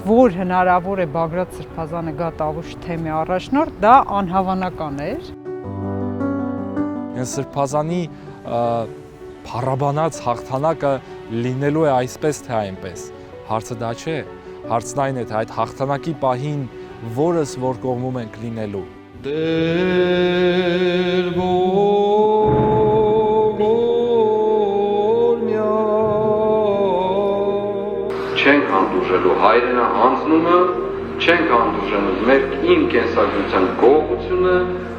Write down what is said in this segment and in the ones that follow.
որ հնարավոր է Բագրատ Սրբազանը գա Տավուշի թեմի առաջնորդ, դա անհավանական էր։ Սրբազանի փառաբանած հաղթանակը լինելու է այսպես թե այնպես։ Հարցը դա չէ, հարցն այն է, թե այդ հաղթանակի պահին որս որ կողմում ենք լինելու։ Չենք հանդուրժելու հայրենա հանձնումը, չենք հանդուրժելու մեր իմ կենսագրության գողությունը,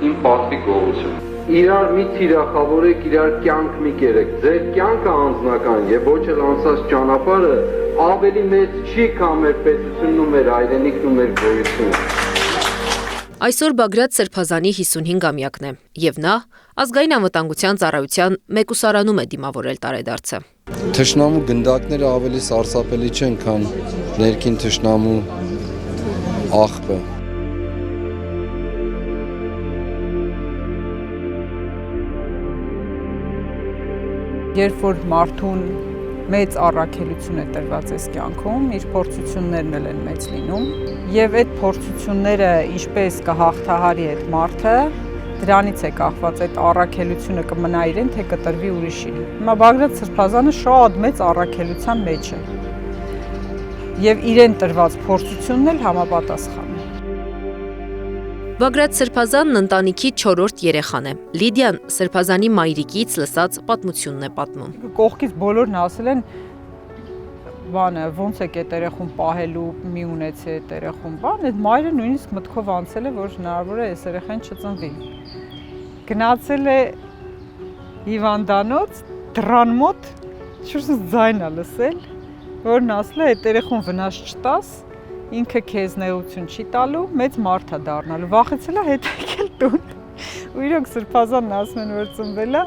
իմ պատվի գողությունը։ Իրար մի թիրախավորեք, իրար կյանք մի կերեք, ձեր կյանքը անձնական եւ ոչ էլ անցած ճանապարհը ավելի մեծ չի, քան մեր պետությունն ու մեր հայրենիքն ու մեր գոյությունը։ Այսօր Բագրատ Սրբազանի 55-ամյակն է, եւ նա ազգային անվտանգության ծառայության մեկուսարանում է դիմավորել տարեդարձը։ Թշնամու գնդակները ավելի սարսափելի չեն, քան ներքին թշնամու աղբը։ Երբ որ մարդուն մեծ առաքելություն է տրված այս կյանքում, իր փորձություններն են մեծ լինում, եւ այդ փորձությունները ինչպես կհաղթահարի այդ մարդը, դրանից է կախված այդ առաքելությունը կմնա իրեն, թե կտրվի ուրիշին։ Հիմա Բագրատ Սրբազանը շատ մեծ առաքելության մեջ է, եւ իրեն տրված փորձությունն էլ համապատասխան է։ Բագրատ Սրբազանն ընտանիքի 4-րդ երեխան է։ Լիդիան Սրբազանի մայրիկից լսած պատմությունն է պատմում։ Կողքից բոլորն ասել են, ոնց է այդ երեխուն պահելու, մի ունեցի այդ երեխուն, այդ մայրը նույնիսկ մտքով անցել է, որ հնարավոր է այս երեխան չծնվի։ Գնացել է հիվանդանոց, դռան մոտ, շուրջը ձայն է լսել, որն ասել է այդ երեխուն վնաս չտաս, ինքը քեզ նեղություն չի տալու, մեծ մարդ է դառնալու, վախեցել է հետ եկել տուն։ Ու իրոք Սրբազանն ասում են, որ ծնվել է,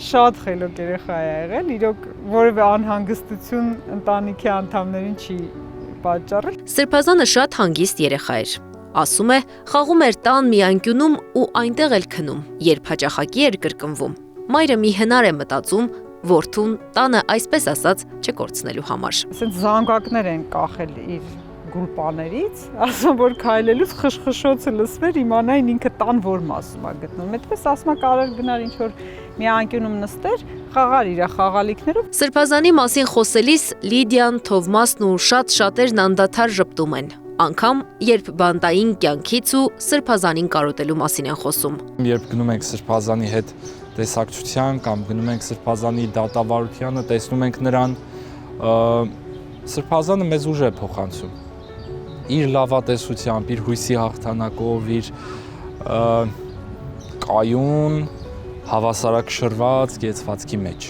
շատ խելոք երեխա է եղել, իրոք որևէ անհանգստություն ընտանիքի անդամներին չի պատճառել։ Սրբազանը շատ հանգիստ երեխա էր։ Ասում է, խաղում էր տան մի անկյունում ու այնտեղ էլ քնում, երբ հաճախակի էր կրկնվում։ Մայրը մի հնար է մտածում, որդուն տանը այսպես ասած չկորցնելու համար։ Ասենց զանգակներ են կախել իր գուլպաներից, ասում որ քայլելուց խշխշոցը լսվեր, իմանային ինքը տան որ մասում է գտնում։ Այդպես ասում է կարել գնար ինչ որ մի անկյունում նստեր, խաղար իր խաղալիքներով։ Սրբազանի մասին խոսելիս Լիդիան, Թովմասն ու շատերն անդադար ժպտում են, անգամ երբ բանտային կյանքից ու Սրբազանին կարոտելու մասին են խոսում։ Երբ գնում ենք Սրբազանի հետ տեսակցության կամ գնում ենք Սրբազանի դատավարությանը, տեսնում ենք նրան, Սրբազանը մեզ ուժ է փոխանցում։ Իր լավատեսությամբ, իր հույսի հաղթանակով, իր կայուն, հավասարակշռված կեցվածքի մեջ։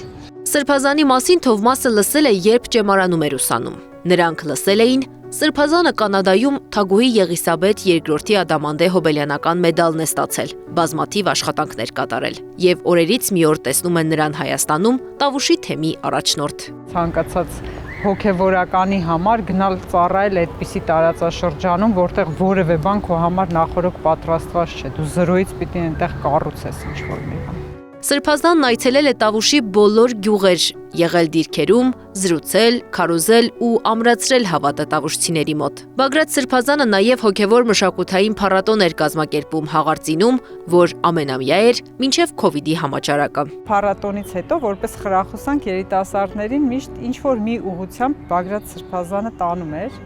Սրբազանի մասին Թովմասը լսել է, երբ ճեմարանում էր ուսանում։ Նրանք լսել էին Սրբազանը Կանադայում Թագուհի Եղիսաբեթ II ադամանդե հոբելյանական մեդալն է ստացել, բազմաթիվ աշխատանքներ կատարել, եւ օրերից մի օր տեսնում են նրան Հայաստանում Տավուշի թեմի առաջնորդ։ Ցանկացած հոգևորականի համար գնալ ծառայել այդպիսի տարածաշրջանում, որտեղ որևէ բան քո համար նախորոք պատրաստված չէ, դու զրոյից պիտի այնտեղ կառուցես ինչ-որ մի բան։ Սրբազանն այցելել է Տավուշի բոլոր գյուղեր, եղել դիրքերում, զրուցել, քարոզել ու ամրացրել հավատը տավուշցիների մոտ։ Բագրատ Սրբազանը նաև հոգևոր մշակութային փառատոն էր կազմակերպում Հաղարծինում, որ ամենամյա էր մինչև Քովիդի համաճարակը։ Փառատոնից հետո որպես խրախուսանք երիտասարդներին միշտ ինչ-որ մի ուղղությամբ Բագրատ Սրբազանը տանում էր,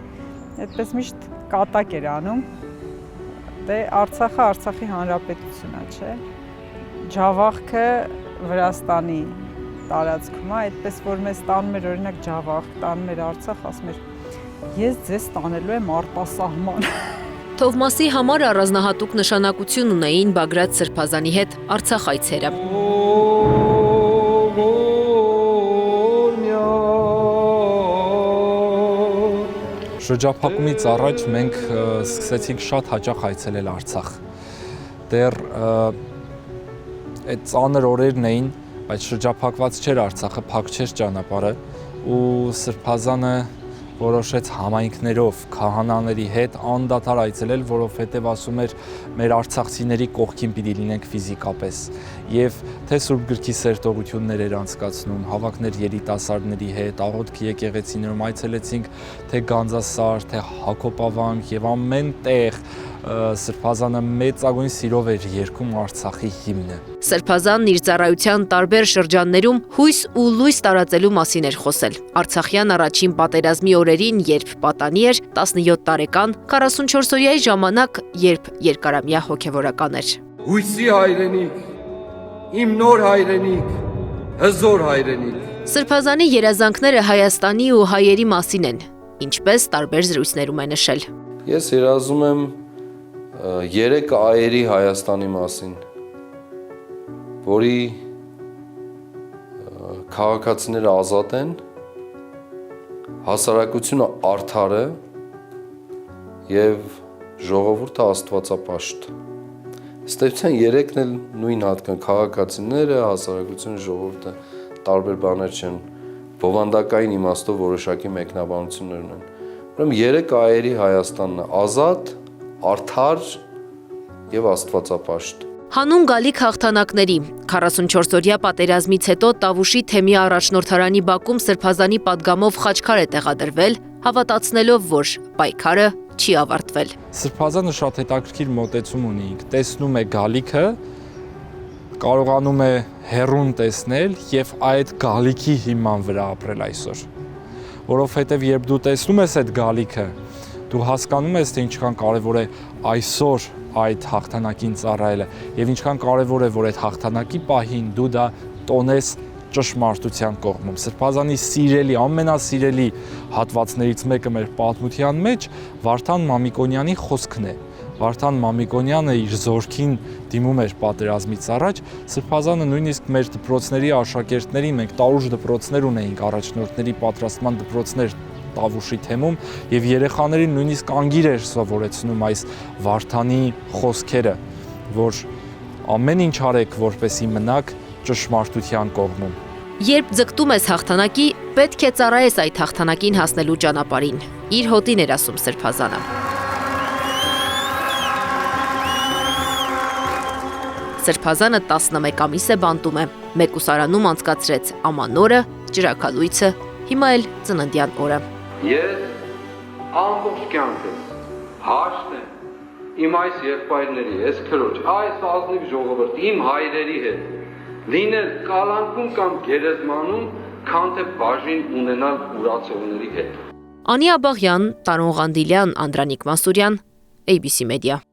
այդպես միշտ կատակ էր անում, դե Արցախը Արցախի հանրապետությունն է, չէ՞։ Ջավախքը Վրաստանի տարածքում է, այդպես որ մեզ տանում էր օրինակ Ջավախ, տանում էր Արցախ, ասում էր ես ձեզ տանելու եմ արտասահման։ Թովմասի համար առանձնահատուկ նշանակություն ունեին Բագրատ Սրբազանի հետ Արցախ այցերը։ Շրջափակումից առաջ մենք սկսեցինք շատ հաճախ այցելել Արցախ։ Դեռ այդ ծանր օրերն էին, բայց շրջափակված չէր Արցախը, փակ չէր ճանապարհը ու Սրբազանը որոշեց համայնքներով, քահանաների հետ անդադար այցելել, որովհետև ասում էր մեր արցախցիների կողքին պիտի լինենք ֆիզիկապես։ Եվ թե Սուրբ Գրքի սերտողություններ էր անցկացնում, հավաքներ երիտասարդների հետ, աղոթք եկեղեցիներում այցելեցինք թե Գանձասար, թե Հակոբավանք եւ ամեն տեղ Սրբազանը մեծագույն սիրով էր երգում Արցախի հիմնը։ Սրբազանն իր ծառայության տարբեր շրջաններում հույս ու լույս տարածելու մասին էր խոսել։ Արցախյան առաջին պատերազմի օրերին, երբ պատանի էր 17 տարեկան, 44-օրյայի ժամանակ, երբ երկարամյա հոգևորական էր։ Հույսի հայրենիք, իմ նոր հայրենիք, հզոր հայրենիք։ Սրբազանի երազանքները Հայաստանի ու հայերի մասին են, ինչպես տարբեր զրույցներում է նշել։ Ես երազում եմ 3 այերի Հայաստանի մասին, որի քաղաքացիները ազատ են, հասարակությունը արդար է եւ ժողովուրդը աստվածապաշտ։ Ստեյցան 3-ն էլ նույն հատկան քաղաքացիները, հասարակությունը, ժողովուրդը տարբեր բաներ չեն, բովանդակային իմաստով որոշակի մեկնաբանություններ ունեն։ Ուրեմն 3 այերի Հայաստանն է՝ ազատ, արդար եւ աստվածապաշտ։ Հանուն գալիք հաղթանակների 44-օրյա պատերազմից հետո Տավուշի թեմի առաջնորդարանի բակում Սրբազանի պատգամով խաչքար է տեղադրվել, հավատացնելով, որ պայքարը չի ավարտվել։ Սրբազանը շատ հետաքրքիր մոտեցում ունի, տեսնում է գալիքը, կարողանում է հեռուն տեսնել եւ այդ գալիքի հիման վրա ապրել այսօր։ Որովհետեւ երբ դու տեսնում ես այդ գալիքը, դու հասկանում ես, թե ինչքան կարևոր է այսօր այդ հաղթանակին ծառայելը եւ ինչքան կարևոր է, որ այդ հաղթանակի պահին դու դա տոնես ճշմարտության կողմում։ Սրբազանի սիրելի, ամենասիրելի հատվածներից մեկը մեր պատմության մեջ Վարդան Մամիկոնյանի խոսքն է։ Վարդան Մամիկոնյանը իր զորքին դիմում էր պատերազմից առաջ, Սրբազանը նույնիսկ մեր դպրոցների աշակերտների, մենք տարուժ դպրոցներ ունեինք, առաջնորդների պատրաստման դպրոցներ Տավուշի թեմում եւ երեխաներին նույնիսկ անգիր էր սովորեցնում այս Վարդանի խոսքերը, որ ամեն ինչ արեք, որպեսի մնաք ճշմարտության կողմում։ Երբ ձգտում ես հաղթանակի, պետք է ծառայես այդ հաղթանակին հասնելու ճանապարհին։ Իր հոտին էր ասում Սրբազանը։ Սրբազանը 11 ամիս է բանտում է, մեկուսարանում անցկացրեց ամանորը, ճրագալույցը, հիմա էլ ծննդյան օրը։ Ես ամբողջ կյանքս հաշտ եմ իմ այս եղբայրների, այս քրոջ, այս ազնիվ ժողովրդի, իմ հայրերի հետ, լինել կալանքում կամ գերեզմանում, քան թե բաժին ունենալ ուրացողների հետ։ Անի Աբաղյան, Տարոն Ղանդիլյան, Անդրանիկ Մասուրյան, ABC Media։